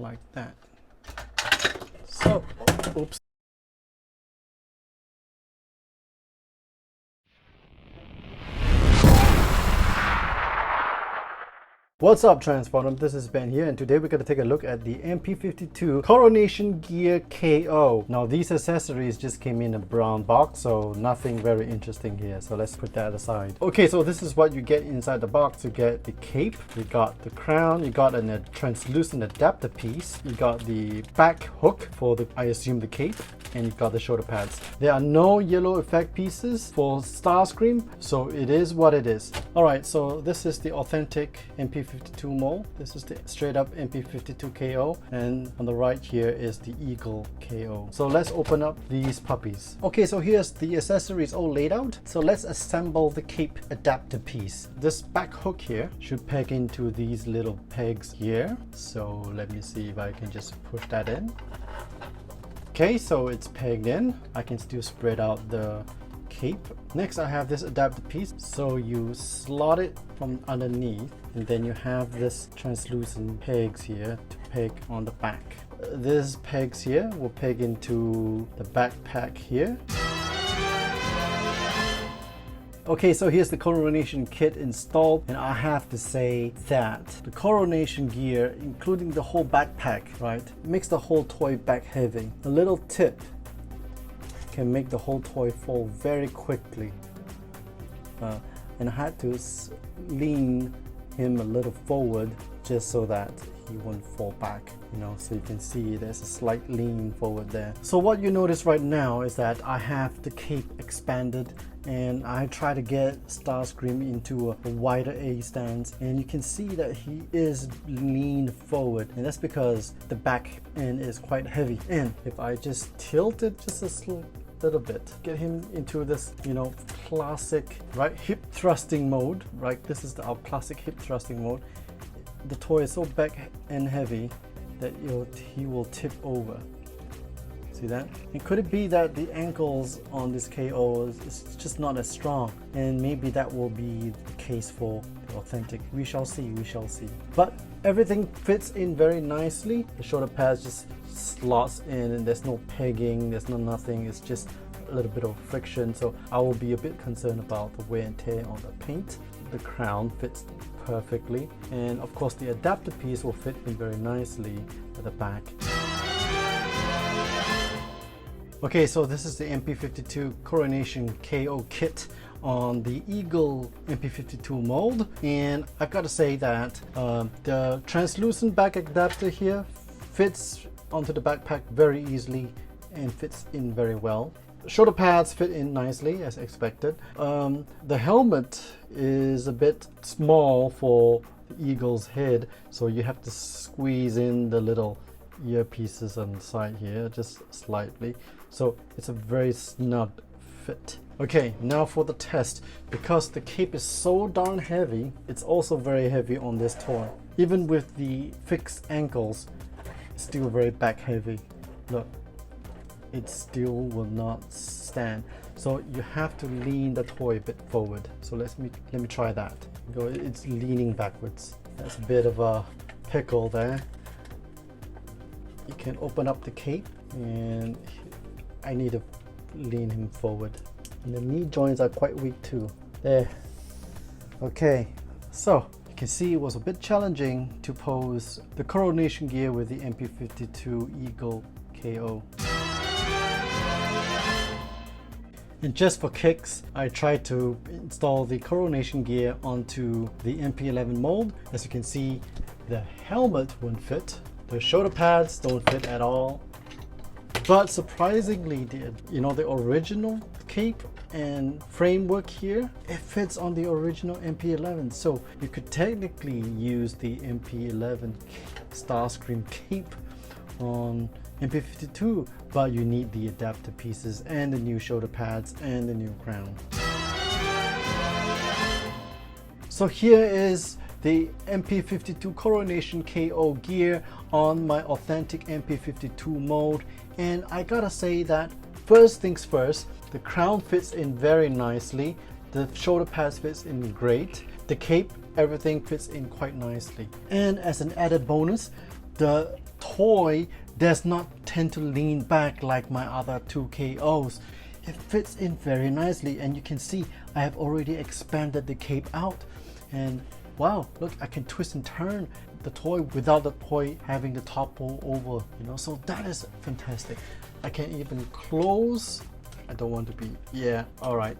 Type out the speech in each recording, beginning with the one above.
like that. So, oops. What's up, Transformdom? This is Ben here, and today we're going to take a look at the MP-52 Coronation Gear KO. Now, these accessories just came in a brown box, so nothing very interesting here. So let's put that aside. Okay, so this is what you get inside the box. You get the cape, you got the crown, you got a translucent adapter piece, you got the back hook for the, I assume, the cape, and you've got the shoulder pads. There are no yellow effect pieces for Starscream, so it is what it is. All right, so this is the authentic MP-52 mold. This is the straight up MP-52 KO, and on the right here is the Eagle KO. So let's open up these puppies. Okay, so here's the accessories all laid out. So let's assemble the cape adapter piece. This back hook here should peg into these little pegs here. So let me see if I can just push that in. Okay, so it's pegged in. I can still spread out the cape. Next, I have this adapter piece. So you slot it from underneath, and then you have this translucent pegs here to peg on the back. These pegs here will peg into the backpack here. Okay, so here's the Coronation kit installed, and I have to say that the Coronation gear, including the whole backpack, right, makes the whole toy back heavy. A little tip can make the whole toy fall very quickly. And I had to lean him a little forward just so that he won't fall back, you know, so you can see there's a slight lean forward there. So what you notice right now is that I have the cape expanded, and I try to get Starscream into a wider A stance, and you can see that he is leaned forward, and that's because the back end is quite heavy. And if I just tilt it just a little bit, get him into this, you know, classic, right, hip thrusting mode, right? This is our classic hip thrusting mode. The toy is so back and heavy that he will tip over. See that? And could it be that the ankles on this KO is just not as strong, and maybe that will be the case for the authentic? We shall see, we shall see. But everything fits in very nicely. The shoulder pads just slots in, and there's no pegging, there's no nothing. It's just a little bit of friction, so I will be a bit concerned about the wear and tear on the paint. The crown fits perfectly, and of course the adapter piece will fit in very nicely at the back. Okay, so this is the MP-52 Coronation KO kit on the Eagle MP-52 mold, and I've got to say that the translucent back adapter here fits onto the backpack very easily and fits in very well. Shoulder pads fit in nicely as expected. The helmet is a bit small for the Eagle's head, so you have to squeeze in the little earpieces on the side here just slightly, so it's a very snug fit. Okay, now for the test. Because the cape is so darn heavy, it's also very heavy on this toy. Even with the fixed ankles, it's still very back heavy. Look, it still will not stand, so you have to lean the toy a bit forward. So let me try that. It's leaning backwards. That's a bit of a pickle there. You can open up the cape, and I need to lean him forward. And the knee joints are quite weak too. There. Okay, so you can see it was a bit challenging to pose the Coronation gear with the MP-52 Eagle KO. And just for kicks, I tried to install the Coronation gear onto the MP-11 mold. As you can see, the helmet won't fit. The shoulder pads don't fit at all. But surprisingly, the original cape and framework here, it fits on the original MP-11. So you could technically use the MP-11 Starscream cape on MP-52, but you need the adapter pieces and the new shoulder pads and the new crown. So here is the MP-52 Coronation KO gear on my authentic MP-52 mold, and I gotta say that first things first, the crown fits in very nicely, the shoulder pads fits in great, the cape, everything fits in quite nicely. And as an added bonus, the toy does not tend to lean back like my other two KOs. It fits in very nicely, and you can see I have already expanded the cape out, and wow, look, I can twist and turn the toy without the toy having to topple over, you know, so that is fantastic. I can even close. I don't want to be, yeah, all right.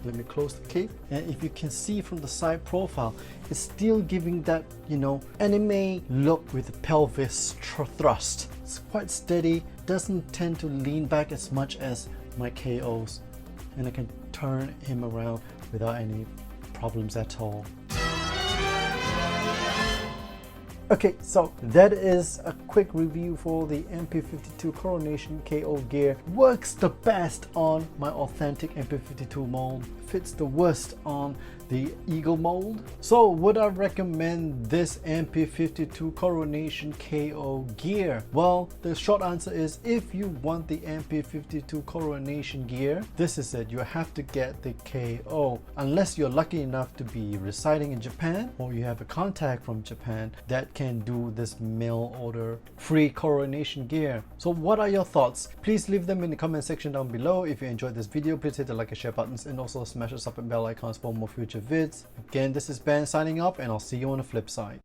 Let me close the cape, and if you can see from the side profile, it's still giving that, you know, anime look with the pelvis thrust. It's quite steady, doesn't tend to lean back as much as my KOs, and I can turn him around without any problems at all. Okay, so that is a quick review for the MP-52 Coronation KO gear. Works the best on my authentic MP-52 mold, fits the worst on the Eagle mold. So would I recommend this MP-52 Coronation KO gear? Well, the short answer is if you want the MP-52 Coronation gear, this is it. You have to get the KO. Unless you're lucky enough to be residing in Japan, or you have a contact from Japan that can do this mail order free Coronation gear. So what are your thoughts? Please leave them in the comment section down below. If you enjoyed this video, please hit the like and share buttons, and also smash the sub and bell icons for more future vids. Again, this is Ben signing off, and I'll see you on the flip side.